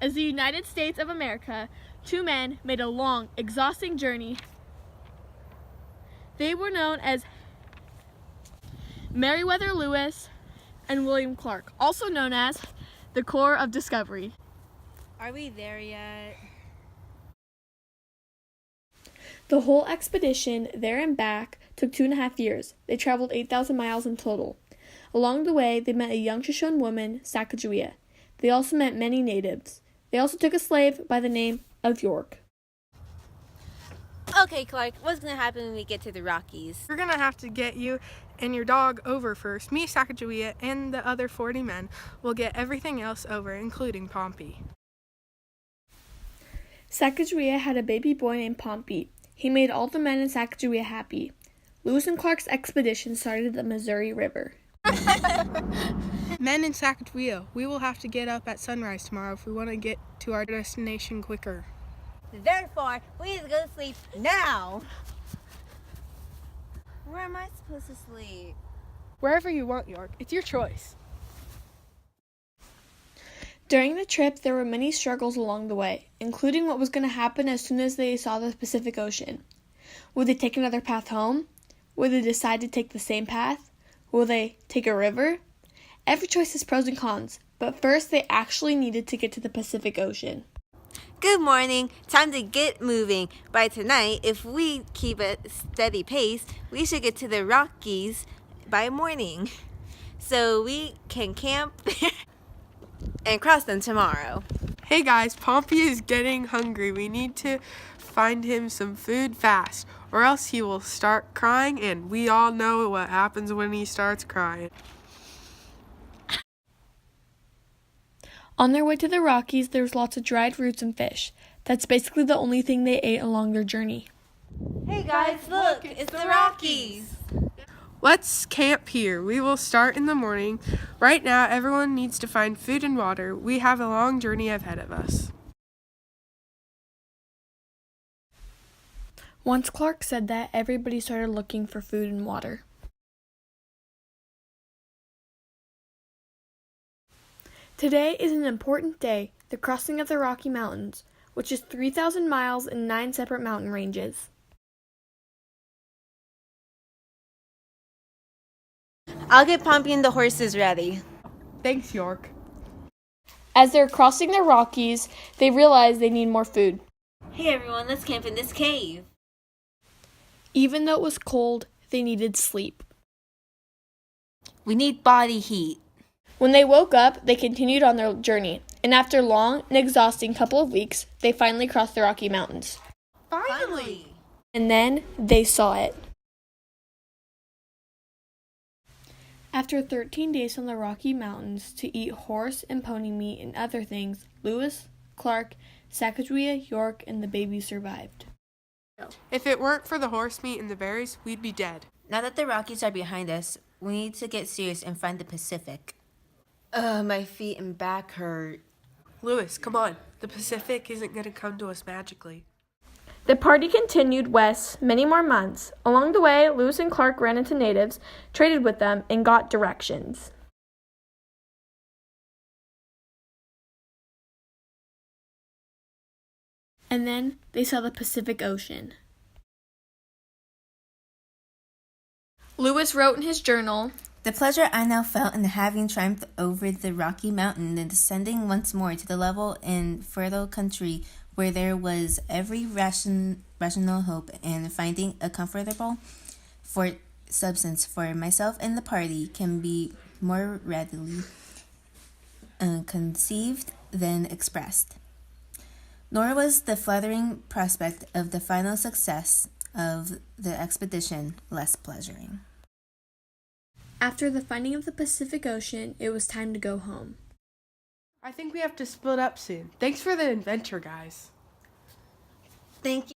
as the United States of America, two men made a long, exhausting journey. They were known as Meriwether Lewis and William Clark, also known as the Corps of Discovery. Are we there yet? The whole expedition, there and back, took 2.5 years. They traveled 8,000 miles in total. Along the way, they met a young Shoshone woman, Sacagawea. They also met many natives. They also took a slave by the name of York. Okay, Clark, what's going to happen when we get to the Rockies? We're going to have to get you and your dog over first. Me, Sacagawea, and the other 40 men will get everything else over, including Pompey. Sacagawea had a baby boy named Pompey. He made all the men in Sacagawea happy. Lewis and Clark's expedition started at the Missouri River. Men in Sacagawea, we will have to get up at sunrise tomorrow if we want to get to our destination quicker. Therefore, we need to go to sleep now. Where am I supposed to sleep? Wherever you want, York. It's your choice. During the trip, there were many struggles along the way, including what was going to happen as soon as they saw the Pacific Ocean. Would they take another path home? Would they decide to take the same path? Will they take a river? Every choice has pros and cons, but first they actually needed to get to the Pacific Ocean. Good morning. Time to get moving. By tonight, if we keep a steady pace, we should get to the Rockies by morning, so we can camp and cross them tomorrow. Hey guys, Pompey is getting hungry. We need to find him some food fast, or else he will start crying, and we all know what happens when he starts crying. On their way to the Rockies, there was lots of dried roots and fish. That's basically the only thing they ate along their journey. Hey guys, look, it's the Rockies. Let's camp here. We will start in the morning. Right now, everyone needs to find food and water. We have a long journey ahead of us. Once Clark said that, everybody started looking for food and water. Today is an important day, the crossing of the Rocky Mountains, which is 3,000 miles in 9 separate mountain ranges. I'll get Pompey and the horses ready. Thanks, York. As they're crossing the Rockies, they realize they need more food. Hey everyone, let's camp in this cave. Even though it was cold, they needed sleep. We need body heat. When they woke up, they continued on their journey, and after a long and exhausting couple of weeks, they finally crossed the Rocky Mountains. Finally! And then they saw it. After 13 days on the Rocky Mountains to eat horse and pony meat and other things, Lewis, Clark, Sacagawea, York, and the baby survived. If it weren't for the horse meat and the berries, we'd be dead. Now that the Rockies are behind us, we need to get serious and find the Pacific. My feet and back hurt. Lewis, come on. The Pacific isn't going to come to us magically. The party continued west many more months. Along the way, Lewis and Clark ran into natives, traded with them, and got directions. And then they saw the Pacific Ocean. Lewis wrote in his journal, The pleasure I now felt in having triumphed over the Rocky Mountain and descending once more to the level and fertile country where there was every rational hope and finding a comfortable substance for myself and the party can be more readily conceived than expressed. Nor was the flattering prospect of the final success of the expedition less pleasuring. After the finding of the Pacific Ocean, it was time to go home. I think we have to split up soon. Thanks for the adventure, guys. Thank you.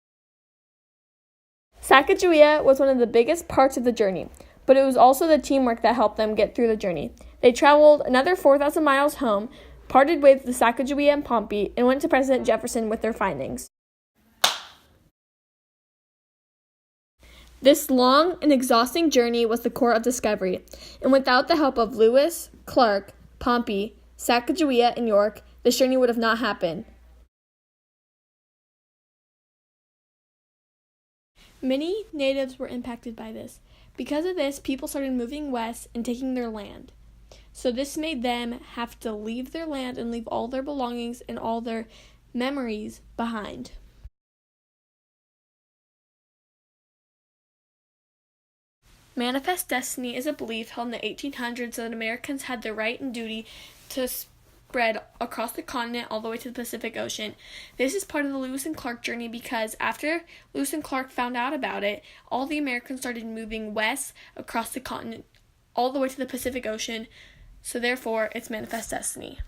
Sacagawea was one of the biggest parts of the journey, but it was also the teamwork that helped them get through the journey. They traveled another 4,000 miles home, parted with the Sacagawea and Pompey, and went to President Jefferson with their findings. This long and exhausting journey was the Corps of Discovery, and without the help of Lewis, Clark, Pompey, Sacagawea, and York, this journey would have not happened. Many natives were impacted by this. Because of this, people started moving west and taking their land. So this made them have to leave their land and leave all their belongings and all their memories behind. Manifest destiny is a belief held in the 1800s that Americans had the right and duty to spread across the continent all the way to the Pacific Ocean. This is part of the Lewis and Clark journey because after Lewis and Clark found out about it, all the Americans started moving west across the continent all the way to the Pacific Ocean. So therefore, it's manifest destiny.